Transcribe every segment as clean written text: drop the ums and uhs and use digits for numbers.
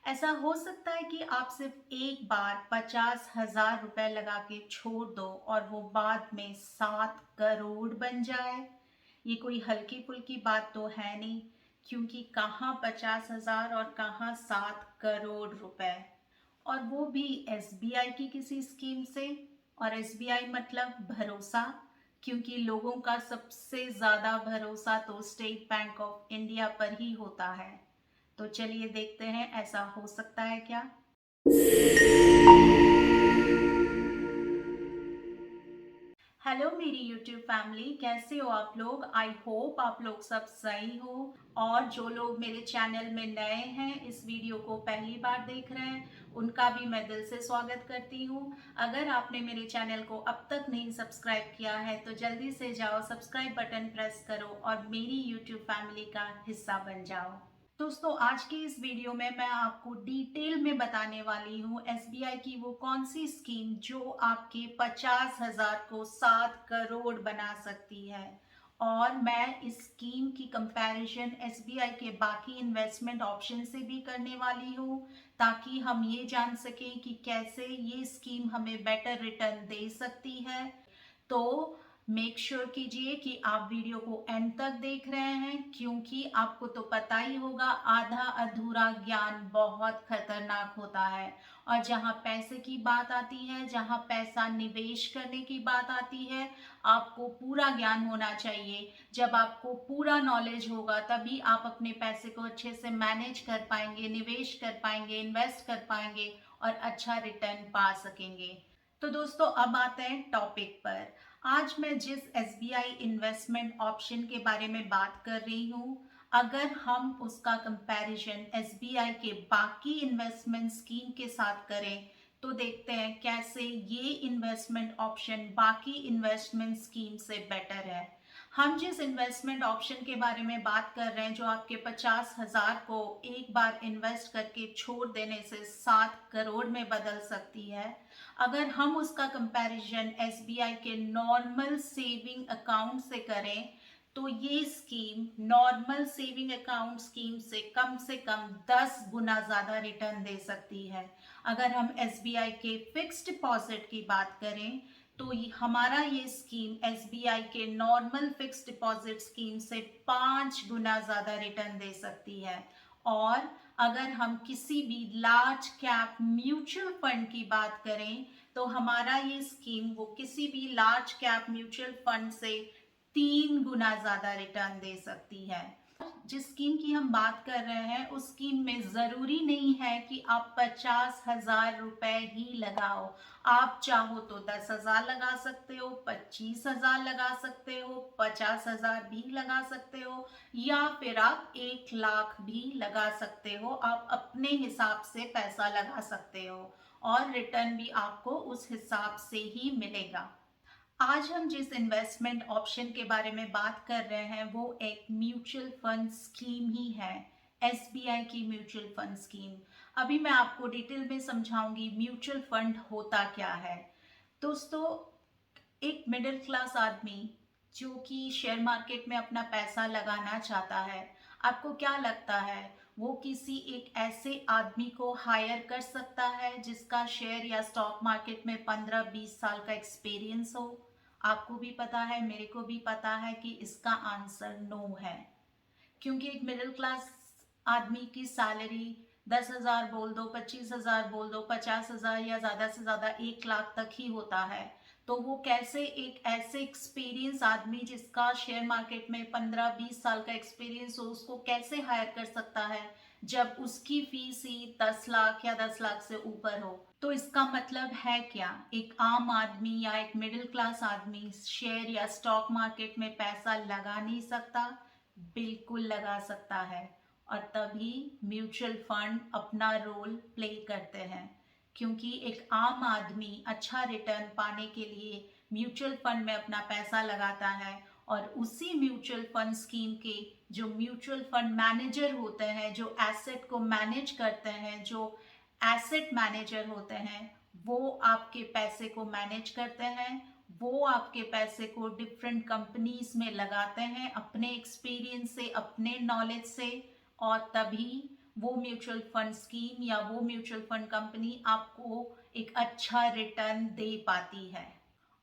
ऐसा हो सकता है कि आप सिर्फ एक बार 50,000 रुपए लगा के छोड़ दो और वो बाद में 7 करोड़ बन जाए। ये कोई हल्की फुल्की बात तो है नहीं, क्योंकि कहाँ 50,000 और कहाँ 7 करोड़ रुपए, और वो भी एसबीआई की किसी स्कीम से। और एसबीआई मतलब भरोसा, क्योंकि लोगों का सबसे ज्यादा भरोसा तो स्टेट बैंक ऑफ इंडिया पर ही होता है। तो चलिए देखते हैं ऐसा हो सकता है क्या। हेलो मेरी यूट्यूब फैमिली, कैसे हो आप लोग। आई होप आप लोग सब सही हो। और जो लोग मेरे चैनल में नए हैं, इस वीडियो को पहली बार देख रहे हैं, उनका भी मैं दिल से स्वागत करती हूँ। अगर आपने मेरे चैनल को अब तक नहीं सब्सक्राइब किया है तो जल्दी से जाओ, सब्सक्राइब बटन प्रेस करो और मेरी यूट्यूब फैमिली का हिस्सा बन जाओ। दोस्तों, आज की इस वीडियो में मैं आपको डिटेल में बताने वाली हूँ एसबीआई की वो कौन सी स्कीम जो आपके 50,000 को 7 करोड़ बना सकती है। और मैं इस स्कीम की कंपैरिजन एसबीआई के बाकी इन्वेस्टमेंट ऑप्शन से भी करने वाली हूँ, ताकि हम ये जान सकें कि कैसे ये स्कीम हमें बेटर रिटर्न दे सकती है। तो मेक श्योर कीजिए कि आप वीडियो को एंड तक देख रहे हैं, क्योंकि आपको तो पता ही होगा आधा अधूरा ज्ञान बहुत खतरनाक होता है। और जहां पैसे की बात आती है, जहां पैसा निवेश करने की बात आती है, आपको पूरा ज्ञान होना चाहिए। जब आपको पूरा नॉलेज होगा तभी आप अपने पैसे को अच्छे से मैनेज कर पाएंगे, निवेश कर पाएंगे, इन्वेस्ट कर पाएंगे और अच्छा रिटर्न पा सकेंगे। तो दोस्तों, अब आते हैं टॉपिक पर। आज मैं जिस एसबीआई इन्वेस्टमेंट ऑप्शन के बारे में बात कर रही हूँ, अगर हम उसका कंपैरिजन एसबीआई के बाकी इन्वेस्टमेंट स्कीम के साथ करें, तो देखते हैं कैसे ये इन्वेस्टमेंट ऑप्शन बाकी इन्वेस्टमेंट स्कीम से बेटर है। हम जिस इन्वेस्टमेंट ऑप्शन के बारे में बात कर रहे हैं, जो आपके 50,000 को एक बार इन्वेस्ट करके छोड़ देने से 7 करोड़ में बदल सकती है, अगर हम उसका कंपैरिजन एसबीआई के नॉर्मल सेविंग अकाउंट से करें, तो ये scheme normal saving account scheme से कम 10 गुना ज्यादा रिटर्न दे सकती है। अगर हम एसबीआई के फिक्स्ड डिपॉजिट की बात करें, तो हमारा ये स्कीम एसबीआई के नॉर्मल फिक्स्ड डिपॉजिट स्कीम से 5 गुना ज्यादा रिटर्न दे सकती है। और अगर हम किसी भी लार्ज कैप म्यूचुअल फंड की बात करें, तो हमारा ये स्कीम वो किसी भी लार्ज कैप म्यूचुअल फंड से 3 गुना ज्यादा रिटर्न दे सकती है। जिस स्कीम की हम बात कर रहे हैं, उस स्कीम में जरूरी नहीं है कि आप 50,000 रुपए ही लगाओ। आप चाहो तो 10,000 लगा सकते हो, 25,000 लगा सकते हो, 50,000 भी लगा सकते हो, या फिर आप 1 लाख भी लगा सकते हो। आप अपने हिसाब से पैसा लगा सकते हो और रिटर्न भी आपको उस हिसाब से ही मिलेगा। आज हम जिस इन्वेस्टमेंट ऑप्शन के बारे में बात कर रहे हैं, वो एक म्यूचुअल फंड स्कीम ही है, एसबीआई की म्यूचुअल फंड स्कीम। अभी मैं आपको डिटेल में समझाऊंगी म्यूचुअल फंड होता क्या है। दोस्तों, एक मिडिल क्लास आदमी जो कि शेयर मार्केट में अपना पैसा लगाना चाहता है, आपको क्या लगता है वो किसी एक ऐसे आदमी को हायर कर सकता है जिसका शेयर या स्टॉक मार्केट में 15-20 साल का एक्सपीरियंस हो? आपको भी पता है, मेरे को भी पता है कि इसका आंसर नो है। क्योंकि एक मिडिल क्लास आदमी की सैलरी 10,000 बोल दो, 25,000 बोल दो, 50,000 या ज्यादा से ज्यादा 1 लाख तक ही होता है। तो वो कैसे एक ऐसे एक्सपीरियंस आदमी जिसका शेयर मार्केट में 15-20 साल का एक्सपीरियंस हो, उसको कैसे हायर कर सकता है जब उसकी फीस ही 10 लाख या 10 लाख से ऊपर हो? तो इसका मतलब है क्या, एक आम आदमी या एक मिडिल क्लास आदमी शेयर या स्टॉक मार्केट में पैसा लगा नहीं सकता? बिल्कुल लगा सकता है। और तभी म्यूचुअल फंड अपना रोल प्ले करते हैं, क्योंकि एक आम आदमी अच्छा रिटर्न पाने के लिए म्यूचुअल फंड में अपना पैसा लगाता है। और उसी म्यूचुअल फंड स्कीम के जो म्यूचुअल फंड मैनेजर होते हैं, जो एसेट को मैनेज करते हैं, जो एसेट मैनेजर होते हैं, वो आपके पैसे को मैनेज करते हैं। वो आपके पैसे को डिफरेंट कंपनीज में लगाते हैं अपने एक्सपीरियंस से, अपने नॉलेज से, और तभी वो म्यूचुअल फंड स्कीम या वो म्यूचुअल फंड कंपनी आपको एक अच्छा रिटर्न दे पाती है।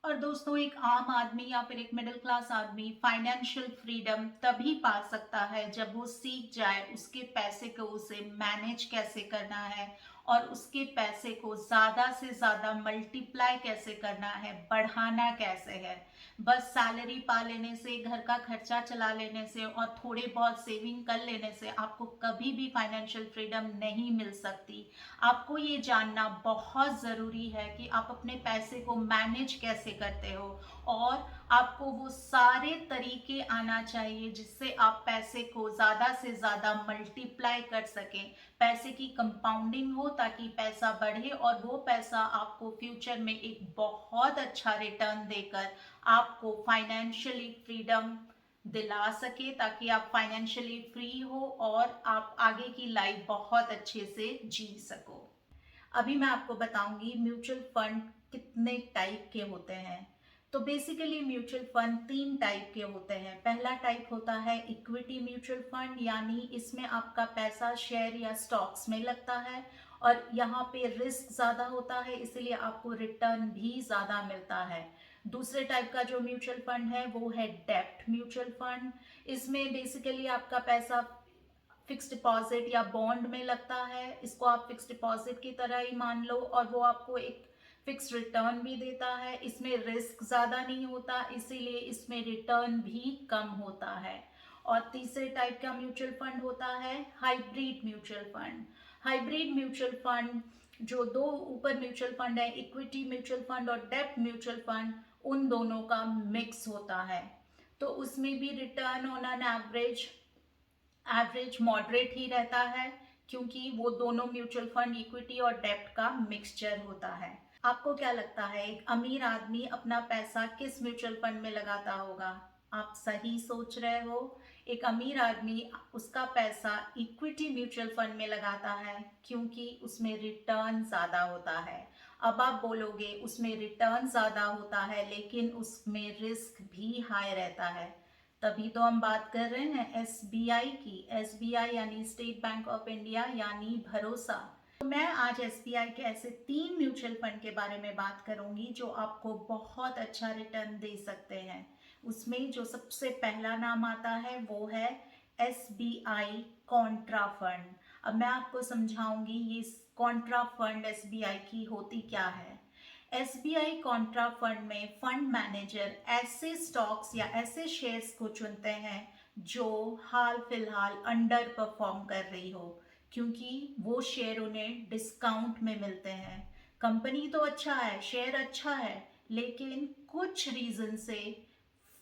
और दोस्तों, एक आम आदमी या फिर एक मिडिल क्लास आदमी फाइनेंशियल फ्रीडम तभी पा सकता है जब वो सीख जाए उसके पैसे को उसे मैनेज कैसे करना है और उसके पैसे को ज़्यादा से ज़्यादा मल्टीप्लाई कैसे करना है, बढ़ाना कैसे है। बस सैलरी पा लेने से, घर का खर्चा चला लेने से और थोड़े बहुत सेविंग कर लेने से आपको कभी भी फाइनेंशियल फ्रीडम नहीं मिल सकती। आपको ये जानना बहुत ज़रूरी है कि आप अपने पैसे को मैनेज कैसे करते हो और आपको वो सारे तरीके आना चाहिए जिससे आप पैसे को ज़्यादा से ज़्यादा मल्टीप्लाई कर सकें, पैसे की कंपाउंडिंग हो ताकि पैसा बढ़े और वो पैसा आपको फ्यूचर में एक बहुत अच्छा रिटर्न देकर आपको फाइनेंशियली फ्रीडम दिला सके, ताकि आप फाइनेंशियली फ्री हो और आप आगे की लाइफ बहुत अच्छे से जी सको। अभी मैं आपको बताऊंगी म्यूचुअल फंड कितने टाइप के होते हैं। तो बेसिकली म्यूचुअल फंड 3 टाइप के होते हैं। पहला टाइप होता है इक्विटी म्यूचुअल फंड, यानी इसमें आपका पैसा शेयर या स्टॉक्स में लगता है और यहाँ पे रिस्क ज़्यादा होता है, इसलिए आपको रिटर्न भी ज़्यादा मिलता है। दूसरे टाइप का जो म्यूचुअल फंड है वो है डेब्ट म्यूचुअल फंड। इसमें बेसिकली आपका पैसा फिक्स डिपॉजिट या बॉन्ड में लगता है, इसको आप फिक्स डिपॉजिट की तरह ही मान लो और वो आपको एक फिक्स रिटर्न भी देता है। इसमें रिस्क ज़्यादा नहीं होता, इसीलिए इसमें रिटर्न भी कम होता है। और तीसरे टाइप का म्यूचुअल फंड होता है hybrid mutual fund. Hybrid mutual fund जो दो ऊपर म्यूचुअल फंड है, इक्विटी म्यूचुअल फंड और डेब्ट म्यूचुअल फंड, उन दोनों का मिक्स होता है। तो उसमें भी return on an average moderate ही रहता है, क्योंकि वो दोनों म्यूचुअल फंड इक्विटी और डेब्ट का मिक्सचर होता है। आपको क्या लगता है एक अमीर आदमी अपना पैसा किस म्यूचुअल फंड में लगाता होगा? आप सही सोच रहे हो। एक अमीर आदमी उसका पैसा इक्विटी म्यूचुअल फंड में लगाता है, क्योंकि उसमें रिटर्न ज़्यादा होता है। अब आप बोलोगे उसमें रिटर्न ज़्यादा होता है लेकिन उसमें रिस्क भी हाई रहता है। तभी तो हम बात कर रहे हैं एसबीआई की। एसबीआई यानी स्टेट बैंक ऑफ इंडिया, यानी भरोसा। तो मैं आज एसबीआई के ऐसे 3 म्यूचुअल फंड के बारे में बात करूंगी जो आपको बहुत अच्छा रिटर्न दे सकते हैं। उसमें जो सबसे पहला नाम आता है वो है एसबीआई कॉन्ट्रा फंड। अब मैं आपको समझाऊंगी ये कॉन्ट्रा फंड एसबीआई की होती क्या है। एसबीआई कॉन्ट्रा फंड में फंड मैनेजर ऐसे स्टॉक्स या ऐसे शेयर्स को चुनते हैं जो हाल फिलहाल अंडर परफॉर्म कर रही हो, क्योंकि वो शेयर उन्हें डिस्काउंट में मिलते हैं। कंपनी तो अच्छा है, शेयर अच्छा है, लेकिन कुछ रीजन से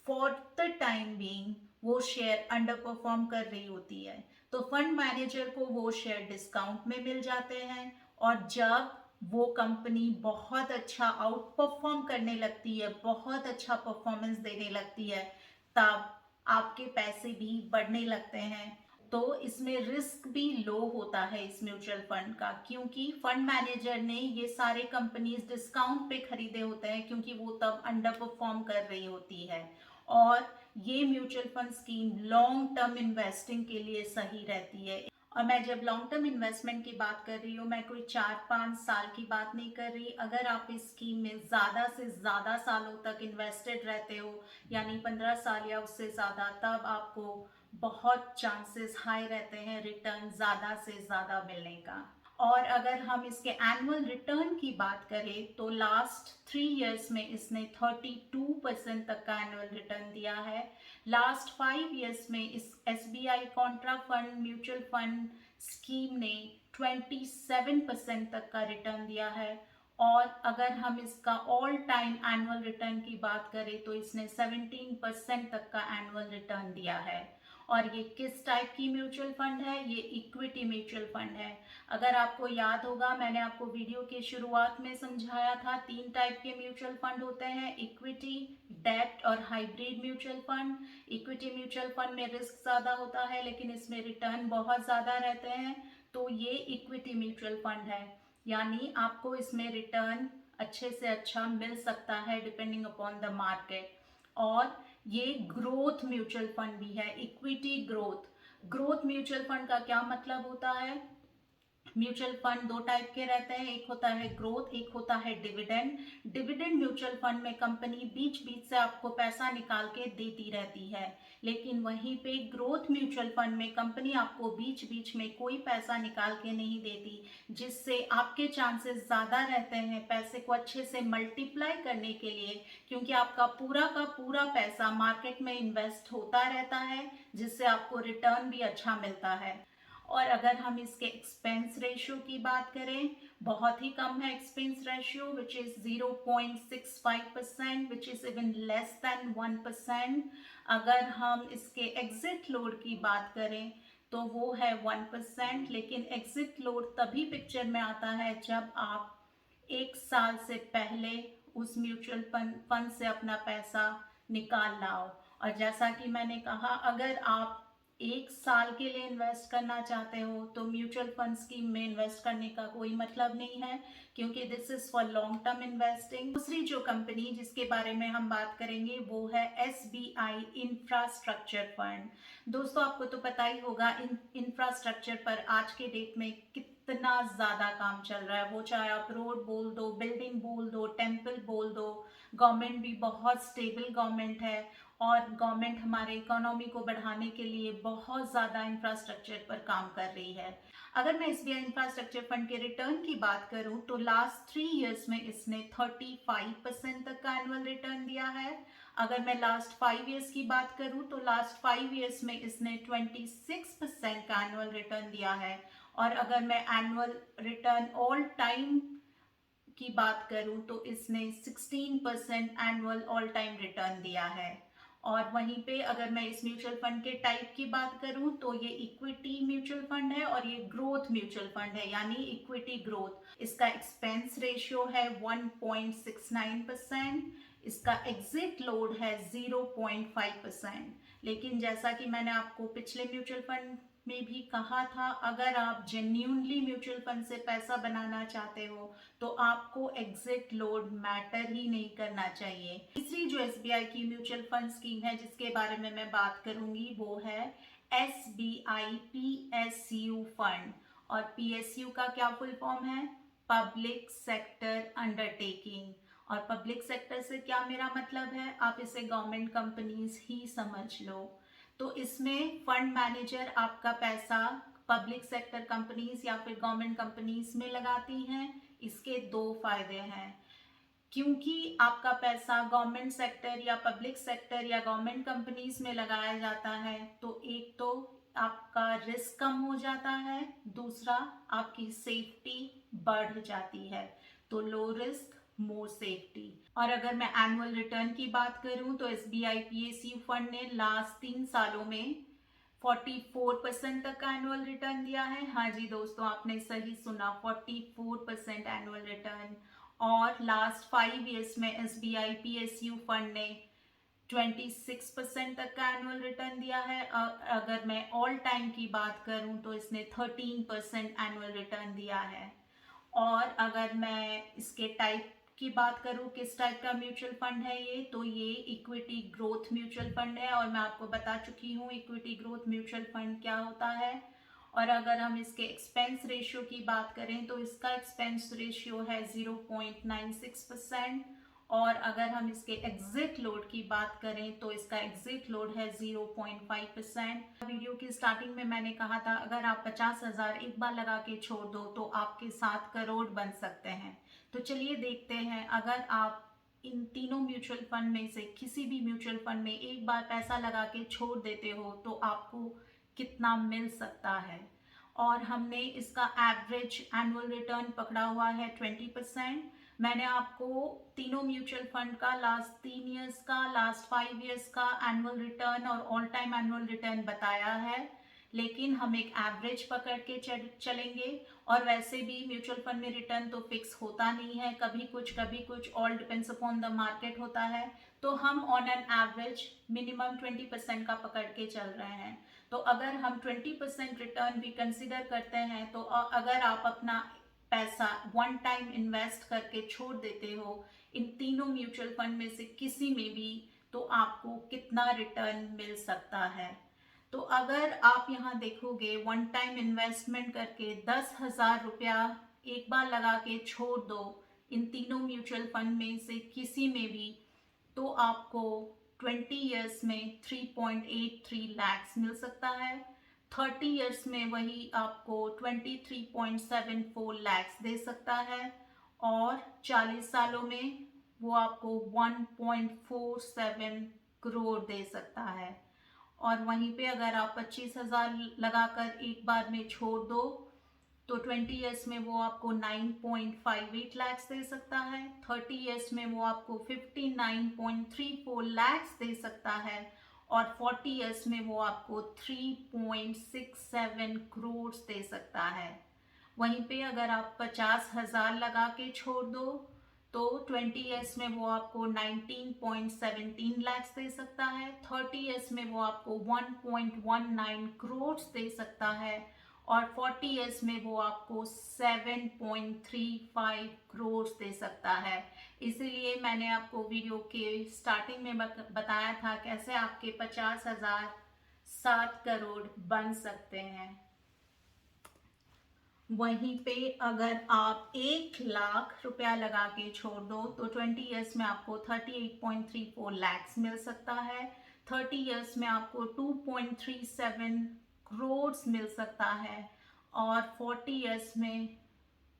फॉर द टाइम बीइंग वो शेयर अंडर परफॉर्म कर रही होती है। तो फंड मैनेजर को वो शेयर डिस्काउंट में मिल जाते हैं और जब वो कंपनी बहुत अच्छा आउट परफॉर्म करने लगती है, बहुत अच्छा परफॉर्मेंस देने लगती है, तब आपके पैसे भी बढ़ने लगते हैं। तो इसमें रिस्क भी लो होता है इस म्यूचुअल फंड का, क्योंकि फंड मैनेजर ने ये सारे कंपनीज डिस्काउंट पे खरीदे होते हैं, क्योंकि वो तब अंडर परफॉर्म कर रही होती है। और ये mutual fund scheme long term investing के लिए सही रहती है। और मैं जब लॉन्ग टर्म इन्वेस्टमेंट की बात कर रही हूँ, मैं कोई 4-5 साल की बात नहीं कर रही। अगर आप इस स्कीम में ज़्यादा से ज़्यादा सालों तक इन्वेस्टेड रहते हो, यानी 15 साल या उससे ज़्यादा, तब आपको बहुत चांसेस हाई रहते हैं रिटर्न ज़्यादा से ज़्यादा मिलने का। और अगर हम इसके एनुअल रिटर्न की बात करें तो लास्ट 3 इयर्स में इसने 32% तक का एनुअल रिटर्न दिया है। लास्ट 5 इयर्स में इस SBI Contra fund mutual fund scheme ने 27% तक का रिटर्न दिया है। और अगर हम इसका ऑल टाइम एनुअल रिटर्न की बात करें तो इसने 17% तक का एनुअल रिटर्न दिया है। और ये किस टाइप की म्यूचुअल फंड है? ये इक्विटी म्यूचुअल फंड है। अगर आपको याद होगा, मैंने आपको वीडियो के शुरुआत में समझाया था 3 टाइप के म्यूचुअल फंड होते हैं, इक्विटी, डेब्ट और hybrid mutual fund. Equity mutual fund में रिस्क ज़्यादा होता है लेकिन इसमें रिटर्न बहुत ज़्यादा रहते हैं, तो ये इक्विटी म्यूचुअल फंड है, यानी आपको इसमें रिटर्न अच्छे से अच्छा मिल सकता है डिपेंडिंग अपॉन द मार्केट। और ये ग्रोथ म्यूचुअल फंड भी है, equity growth. Growth mutual fund का क्या मतलब होता है? म्यूचुअल फंड दो टाइप के रहते हैं, एक होता है ग्रोथ, एक होता है डिविडेंड। डिविडेंड म्यूचुअल फंड में कंपनी बीच बीच से आपको पैसा निकाल के देती रहती है, लेकिन वहीं पे ग्रोथ म्यूचुअल फंड में कंपनी आपको बीच बीच में कोई पैसा निकाल के नहीं देती, जिससे आपके चांसेस ज़्यादा रहते हैं पैसे को अच्छे से मल्टीप्लाई करने के लिए, क्योंकि आपका पूरा का पूरा पैसा मार्केट में इन्वेस्ट होता रहता है, जिससे आपको रिटर्न भी अच्छा मिलता है। और अगर हम इसके एक्सपेंस रेशियो की बात करें, बहुत ही कम है expense ratio, which is 0.65%, which is even less than 1%। अगर हम इसके एग्जिट लोड की बात करें तो वो है 1%, लेकिन एग्जिट लोड तभी पिक्चर में आता है जब आप एक साल से पहले उस म्यूचुअल फंड से अपना पैसा निकाल लाओ। और जैसा कि मैंने कहा, अगर आप एक साल के लिए इन्वेस्ट करना चाहते हो तो म्यूचुअल फंड स्कीम में इन्वेस्ट करने का कोई मतलब नहीं है, क्योंकि this is for long term investing. दूसरी जो कंपनी जिसके बारे में हम बात करेंगे वो है SBI इंफ्रास्ट्रक्चर फंड। दोस्तों, आपको तो पता ही होगा इंफ्रास्ट्रक्चर पर आज के डेट में कितना ज़्यादा काम चल रहा है, वो चाहे आप रोड बोल दो, बिल्डिंग बोल दो, टेम्पल बोल दो। गवर्नमेंट भी बहुत स्टेबल गवर्नमेंट है, और गवर्नमेंट हमारे इकोनॉमी को बढ़ाने के लिए बहुत ज़्यादा इंफ्रास्ट्रक्चर पर काम कर रही है। अगर मैं SBI इंफ्रास्ट्रक्चर फंड के रिटर्न की बात करूं तो लास्ट 3 इयर्स में इसने 35% तक का एनुअल रिटर्न दिया है। अगर मैं लास्ट 5 इयर्स की बात करूं तो लास्ट 5 इयर्स में इसने 26% का एनुअल रिटर्न दिया है। और अगर मैं एनुअल रिटर्न ऑल टाइम की बात करूं तो इसने 16% एनुअल ऑल टाइम रिटर्न दिया है। और वहीं पे अगर मैं इस म्यूचुअल फंड के टाइप की बात करूं तो ये इक्विटी म्यूचुअल फंड है और ये ग्रोथ म्यूचुअल फंड है, यानी इक्विटी ग्रोथ। इसका एक्सपेंस रेशियो है 1.69%, इसका एग्जिट लोड है 0.5%। लेकिन जैसा कि मैंने आपको पिछले म्यूचुअल फंड में भी कहा था, अगर आप जेन्यूनली म्यूचुअल फंड से पैसा बनाना चाहते हो तो आपको एग्जिट लोड मैटर ही नहीं करना चाहिए। तीसरी जो SBI की म्यूचुअल फंड स्कीम है जिसके बारे में मैं बात करूंगी वो है SBI PSU फंड। और PSU का क्या फुल फॉर्म है? Public sector undertaking. और पब्लिक सेक्टर से क्या मेरा मतलब है, आप इसे गवर्नमेंट कंपनीज ही समझ लो। तो इसमें फंड मैनेजर आपका पैसा पब्लिक सेक्टर कंपनीज या फिर गवर्नमेंट कंपनीज में लगाती हैं। इसके दो फायदे हैं, क्योंकि आपका पैसा गवर्नमेंट सेक्टर या पब्लिक सेक्टर या गवर्नमेंट कंपनीज में लगाया जाता है तो एक तो आपका रिस्क कम हो जाता है, दूसरा आपकी सेफ्टी बढ़ जाती है। तो लो रिस्क मोर सेफ्टी। और अगर मैं एनुअल रिटर्न की बात करूं तो SBI PSU फंड ने लास्ट 3 सालों में 44% तक का एनुअल रिटर्न दिया है। हाँ जी दोस्तों, आपने सही सुना, 44% एनुअल रिटर्न। और लास्ट 5 इयर्स में SBI PSU फंड ने 26% तक का एनुअल रिटर्न दिया है। अगर मैं ऑल टाइम की बात करूं तो इसने 13% एनुअल रिटर्न दिया है। और अगर मैं इसके टाइप की बात करूं, किस टाइप का म्यूचुअल फंड है ये, तो ये इक्विटी ग्रोथ म्यूचुअल फंड है। और मैं आपको बता चुकी हूँ इक्विटी ग्रोथ म्यूचुअल फंड क्या होता है। और अगर हम इसके एक्सपेंस रेशियो की बात करें तो इसका एक्सपेंस रेशियो है 0.96%। और अगर हम इसके एग्जिट लोड की बात करें तो इसका एग्जिट लोड है 0.5%। वीडियो की स्टार्टिंग में मैंने कहा था, अगर आप 50,000 एक बार लगा के छोड़ दो तो आपके 7 करोड़ बन सकते हैं। तो चलिए देखते हैं, अगर आप इन तीनों म्यूचुअल फंड में से किसी भी म्यूचुअल फंड में एक बार पैसा लगा के छोड़ देते हो तो आपको कितना मिल सकता है। और हमने इसका एवरेज एनुअल रिटर्न पकड़ा हुआ है 20%। मैंने आपको तीनों म्यूचुअल फंड का लास्ट 3 इयर्स का, लास्ट 5 इयर्स का एनुअल रिटर्न और ऑल टाइम एनुअल रिटर्न बताया है, लेकिन हम एक एवरेज पकड़ के चलेंगे। और वैसे भी म्यूचुअल फंड में रिटर्न तो फिक्स होता नहीं है, कभी कुछ, all depends upon the market होता है। तो हम ऑन एन एवरेज मिनिमम 20% का पकड़ के चल रहे हैं। तो अगर हम 20% रिटर्न भी कंसिडर करते हैं तो अगर आप अपना पैसा वन टाइम इन्वेस्ट करके छोड़ देते हो इन तीनों म्यूचुअल फंड में से किसी में भी, तो आपको कितना रिटर्न मिल सकता है। तो अगर आप यहाँ देखोगे वन टाइम इन्वेस्टमेंट करके 10,000 रुपया एक बार लगा के छोड़ दो इन तीनों म्यूचुअल फंड में से किसी में भी, तो आपको 20 ईयर्स में 3.83 लैक्स मिल सकता है। 30 ईयर्स में वही आपको 23.74 लैक्स दे सकता है, और 40 सालों में वो आपको 1.47 करोड़ दे सकता है। और वहीं पे अगर आप 25,000 लगाकर एक बार में छोड़ दो तो 20 ईयर्स में वो आपको 9.58 लैक्स दे सकता है। 30 ईयर्स में वो आपको 59.34 लैक्स दे सकता है, और 40 ईयर्स में वो आपको 3.67 करोड़ दे सकता है। वहीं पे अगर आप 50,000 लगा के छोड़ दो तो 20 ईयर्स में वो आपको 19.17 लैक्स दे सकता है। 30 ईयर्स में वो आपको 1.19 करोड़ दे सकता है, और 40 ईयर्स में वो आपको 7.35 करोड़ दे सकता है। इसीलिए मैंने आपको वीडियो के स्टार्टिंग में बताया था कैसे आपके 50,000 7 करोड़ बन सकते हैं। वहीं पे अगर आप 1 लाख रुपया लगा के छोड़ दो तो 20 ईयर्स में आपको 38.34 लैक्स मिल सकता है। 30 ईयर्स में आपको 2.37 करोड़ मिल सकता है, और 40 ईयर्स में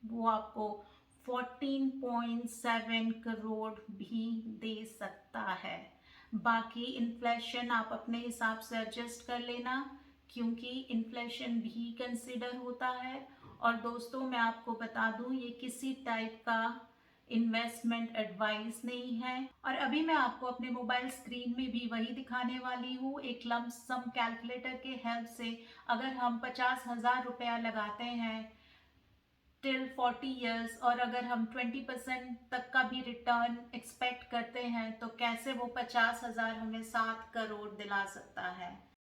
वो आपको 14.7 करोड़ भी दे सकता है। बाकी इन्फ्लेशन आप अपने हिसाब से एडजस्ट कर लेना, क्योंकि इन्फ्लेशन भी कंसिडर होता है। और दोस्तों मैं आपको बता दूं ये किसी टाइप का इन्वेस्टमेंट एडवाइस नहीं है। और अभी मैं आपको अपने मोबाइल स्क्रीन में भी वही दिखाने वाली हूँ, एक लंप सम कैलकुलेटर के हेल्प से। अगर हम 50,000 रुपया लगाते हैं टिल 40 ईयर्स, और अगर हम 20% तक का भी रिटर्न एक्सपेक्ट करते हैं, तो कैसे वो 50,000 हमें 7 करोड़ दिला सकता है।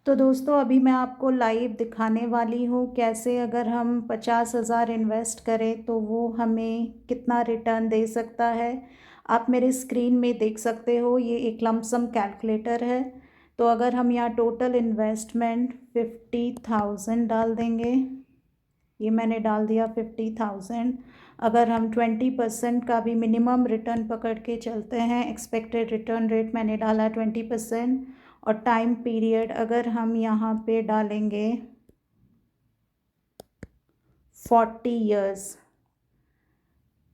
तो दोस्तों अभी मैं आपको लाइव दिखाने वाली हूँ कैसे अगर हम 50,000 इन्वेस्ट करें तो वो हमें कितना रिटर्न दे सकता है। आप मेरे स्क्रीन में देख सकते हो ये एक लमसम कैलकुलेटर है। तो अगर हम यहाँ टोटल इन्वेस्टमेंट 50,000 डाल देंगे, ये मैंने डाल दिया 50,000। अगर हम 20% का भी मिनिमम रिटर्न पकड़ के चलते हैं, एक्सपेक्टेड रिटर्न रेट मैंने डाला 20%, और टाइम पीरियड अगर हम यहाँ पे डालेंगे 40 ईयर्स,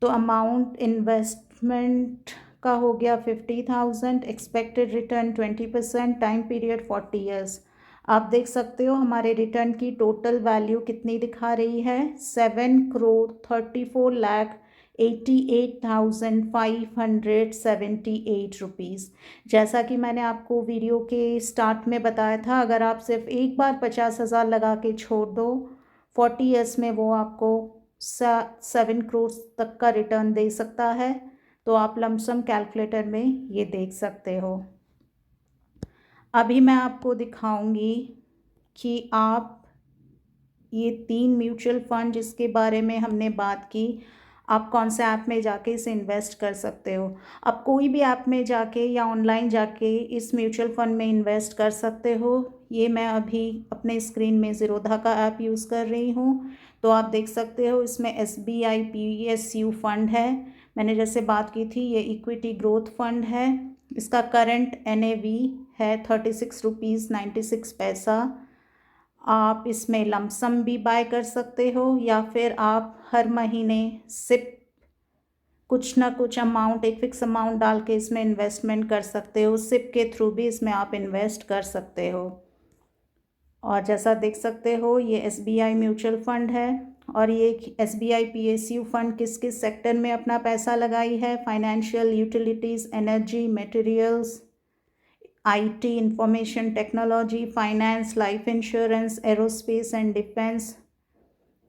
तो अमाउंट इन्वेस्टमेंट का हो गया 50,000, expected return 20%, time period 40 years. आप देख सकते हो हमारे रिटर्न की टोटल वैल्यू कितनी दिखा रही है, 7,34,88,578 रुपीज़। जैसा कि मैंने आपको वीडियो के स्टार्ट में बताया था, अगर आप सिर्फ एक बार 50,000 लगा के छोड़ दो 40 ईयर्स में वो आपको 7 करोड़ तक का रिटर्न दे सकता है। तो आप लमसम कैलकुलेटर में ये देख सकते हो। अभी मैं आपको दिखाऊंगी कि आप ये 3 म्यूचुअल फंड जिसके बारे में हमने बात की, आप कौन से ऐप में जाके इसे इन्वेस्ट कर सकते हो। आप कोई भी ऐप में जाके या ऑनलाइन जाके इस म्यूचुअल फंड में इन्वेस्ट कर सकते हो। ये मैं अभी अपने स्क्रीन में ज़ीरोधा का ऐप यूज़ कर रही हूँ। तो आप देख सकते हो इसमें SBI PSU फंड है। मैंने जैसे बात की थी ये इक्विटी ग्रोथ फंड है। इसका करंट NAV है 36 रुपीज़ 96 पैसा। आप इसमें लमसम भी बाय कर सकते हो, या फिर आप हर महीने सिप कुछ ना कुछ अमाउंट, एक फिक्स अमाउंट डाल के इसमें इन्वेस्टमेंट कर सकते हो। सिप के थ्रू भी इसमें आप इन्वेस्ट कर सकते हो। और जैसा देख सकते हो ये SBI म्यूचुअल फंड है, और ये SBI PSU फंड किस किस सेक्टर में अपना पैसा लगाई है, financial, utilities, energy, materials, IT, information technology, finance, life insurance, aerospace and defence,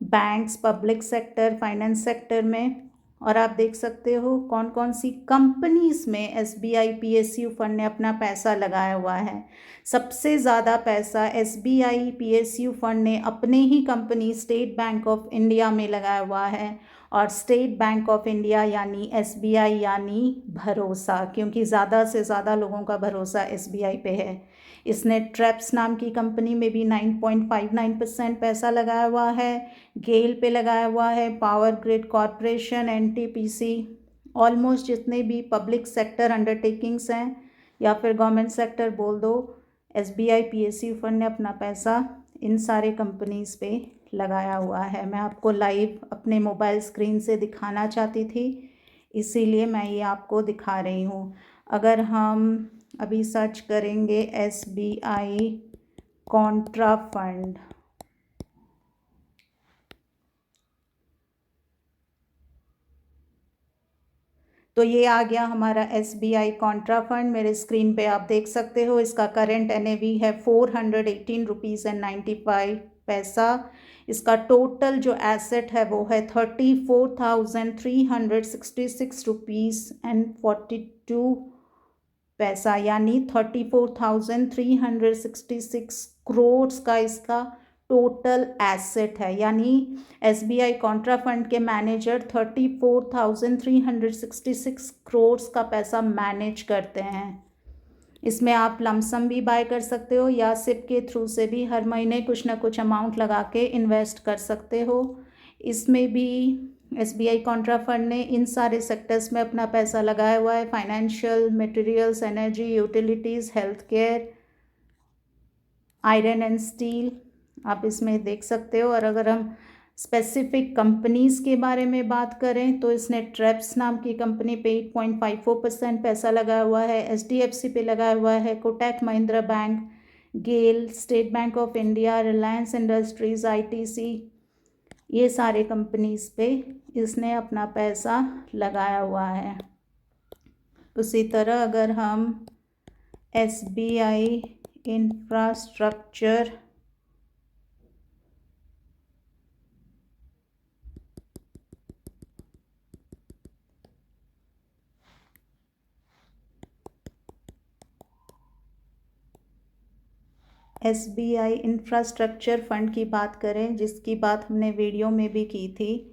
banks, public sector, finance sector में। और आप देख सकते हो कौन कौन सी कंपनीज में SBI PSU फंड ने अपना पैसा लगाया हुआ है। सबसे ज़्यादा पैसा SBI PSU फंड ने अपने ही company state bank of India में लगाया हुआ है। और स्टेट बैंक ऑफ इंडिया यानी SBI यानी भरोसा, क्योंकि ज़्यादा से ज़्यादा लोगों का भरोसा SBI पे है। इसने ट्रैप्स नाम की कंपनी में भी 9.59% पैसा लगाया हुआ है। गेल पे लगाया हुआ है, power grid corporation, NTPC, almost जितने भी पब्लिक सेक्टर अंडरटेकिंग्स हैं या फिर गवर्नमेंट सेक्टर बोल दो, एसबीआई पीएसयू फंड ने अपना पैसा इन सारे कंपनीज़ पे लगाया हुआ है। मैं आपको लाइव अपने मोबाइल स्क्रीन से दिखाना चाहती थी, इसीलिए मैं ये आपको दिखा रही हूँ। अगर हम अभी सर्च करेंगे एसबीआई कॉन्ट्रा फंड, तो ये आ गया हमारा एसबीआई कॉन्ट्रा फंड। मेरे स्क्रीन पे आप देख सकते हो, इसका करंट एनएवी है 418 रुपीज़ एंड 95 पैसा। इसका टोटल जो एसेट है वो है 34,366 रुपीज़ एंड 42 पैसा, यानी 34,366 करोड़ का इसका टोटल एसेट है। यानी एसबीआई कॉन्ट्रा फंड के मैनेजर 34,366 करोड़ का पैसा मैनेज करते हैं। इसमें आप लमसम भी बाय कर सकते हो या सिप के थ्रू से भी हर महीने कुछ ना कुछ अमाउंट लगा के इन्वेस्ट कर सकते हो। इसमें भी एसबीआई कॉन्ट्रा फंड ने इन सारे सेक्टर्स में अपना पैसा लगाया हुआ है, financial, materials, energy, utilities, health care, iron and steel, आप इसमें देख सकते हो। और अगर हम स्पेसिफिक कंपनीज़ के बारे में बात करें तो इसने ट्रैप्स नाम की कंपनी पे 8.54% पैसा लगाया हुआ है, एचडीएफसी पे लगाया हुआ है, Kotak Mahindra bank, GAIL, State bank of India, Reliance Industries, ITC, ये सारे कंपनीज़ पे इसने अपना पैसा लगाया हुआ है। उसी तरह अगर हम SBI infrastructure SBI infrastructure fund की बात करें, जिसकी बात हमने वीडियो में भी की थी,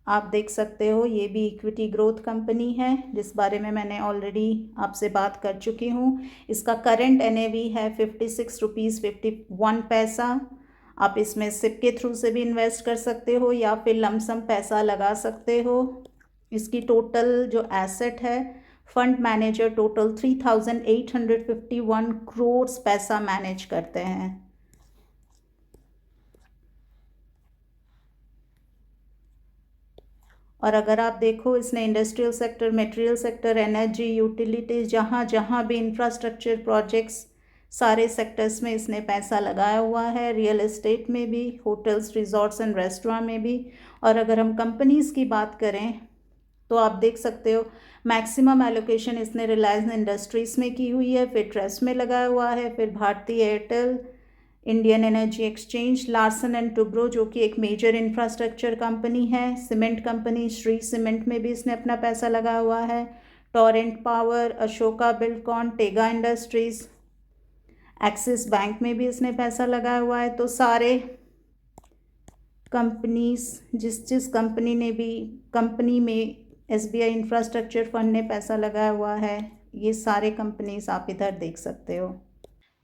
आप देख सकते हो ये भी इक्विटी ग्रोथ कंपनी है, जिस बारे में मैंने ऑलरेडी आपसे बात कर चुकी हूँ। इसका करंट एनएवी है 56 रुपीज़ 51 पैसा। आप इसमें सिप के थ्रू से भी इन्वेस्ट कर सकते हो या फिर लमसम पैसा लगा सकते हो। इसकी टोटल जो एसेट है, फंड मैनेजर टोटल 3,851 करोड़ पैसा मैनेज करते हैं। और अगर आप देखो, इसने industrial sector, material sector, energy, utilities, जहाँ जहाँ भी इंफ्रास्ट्रक्चर प्रोजेक्ट्स, सारे सेक्टर्स में इसने पैसा लगाया हुआ है, रियल एस्टेट में भी, होटल्स, रिजॉर्ट्स एंड रेस्टोरेंट में भी। और अगर हम कंपनीज़ की बात करें तो आप देख सकते हो मैक्सिमम एलोकेशन इसने रिलायंस इंडस्ट्रीज़ में की हुई है, फिर ट्रस्ट में लगाया हुआ है, फिर Bharti Airtel, Indian Energy Exchange, Larsen and Toubro जो कि एक मेजर इंफ्रास्ट्रक्चर कंपनी है, सीमेंट कंपनी श्री सीमेंट में भी इसने अपना पैसा लगाया हुआ है, Torrent Power, Ashoka Buildcon, Tega Industries, Axis Bank में भी इसने पैसा लगाया हुआ है। तो सारे कंपनीज, जिस कंपनी में एसबीआई इंफ्रास्ट्रक्चर फंड ने पैसा लगाया हुआ है, ये सारे कंपनीज आप इधर देख सकते हो।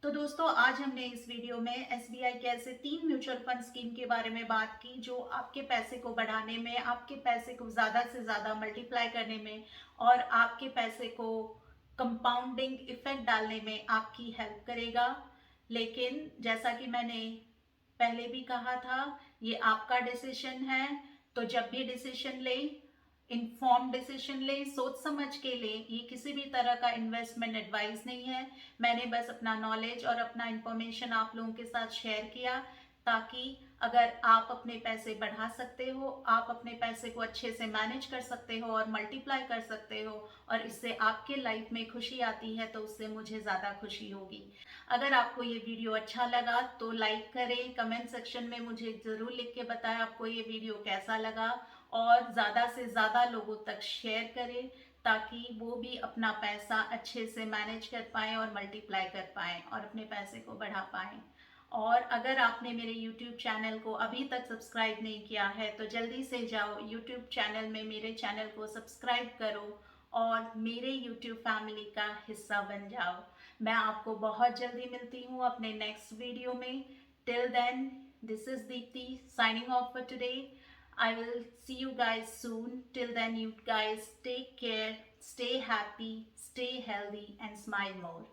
तो दोस्तों, आज हमने इस वीडियो में एसबीआई के ऐसे 3 म्यूचुअल फंड स्कीम के बारे में बात की जो आपके पैसे को बढ़ाने में, आपके पैसे को ज़्यादा से ज़्यादा मल्टीप्लाई करने में और आपके पैसे को कंपाउंडिंग इफेक्ट डालने में आपकी हेल्प करेगा। लेकिन जैसा कि मैंने पहले भी कहा था, ये आपका डिसीजन है, तो जब भी डिसीजन ले, इन्फॉर्म डिसीजन ले, सोच समझ के ले। ये किसी भी तरह का इन्वेस्टमेंट एडवाइस नहीं है। मैंने बस अपना नॉलेज और अपना इंफॉर्मेशन आप लोगों के साथ शेयर किया, ताकि अगर आप अपने पैसे बढ़ा सकते हो, आप अपने पैसे को अच्छे से मैनेज कर सकते हो और मल्टीप्लाई कर सकते हो, और इससे आपके लाइफ में खुशी आती है, तो उससे मुझे ज़्यादा खुशी होगी। अगर आपको ये वीडियो अच्छा लगा तो लाइक करें, कमेंट सेक्शन में मुझे ज़रूर लिख के बताएं आपको ये वीडियो कैसा लगा, और ज़्यादा से ज़्यादा लोगों तक शेयर करें, ताकि वो भी अपना पैसा अच्छे से मैनेज कर पाएँ और मल्टीप्लाई कर पाएँ और अपने पैसे को बढ़ा पाएँ। और अगर आपने मेरे YouTube चैनल को अभी तक सब्सक्राइब नहीं किया है तो जल्दी से जाओ YouTube चैनल में, मेरे चैनल को सब्सक्राइब करो और मेरे YouTube फैमिली का हिस्सा बन जाओ। मैं आपको बहुत जल्दी मिलती हूँ अपने नेक्स्ट वीडियो में। Till then, this is Deepti signing off for today. I will see you guys soon. Till then, you guys take care, stay happy, stay healthy, and smile more.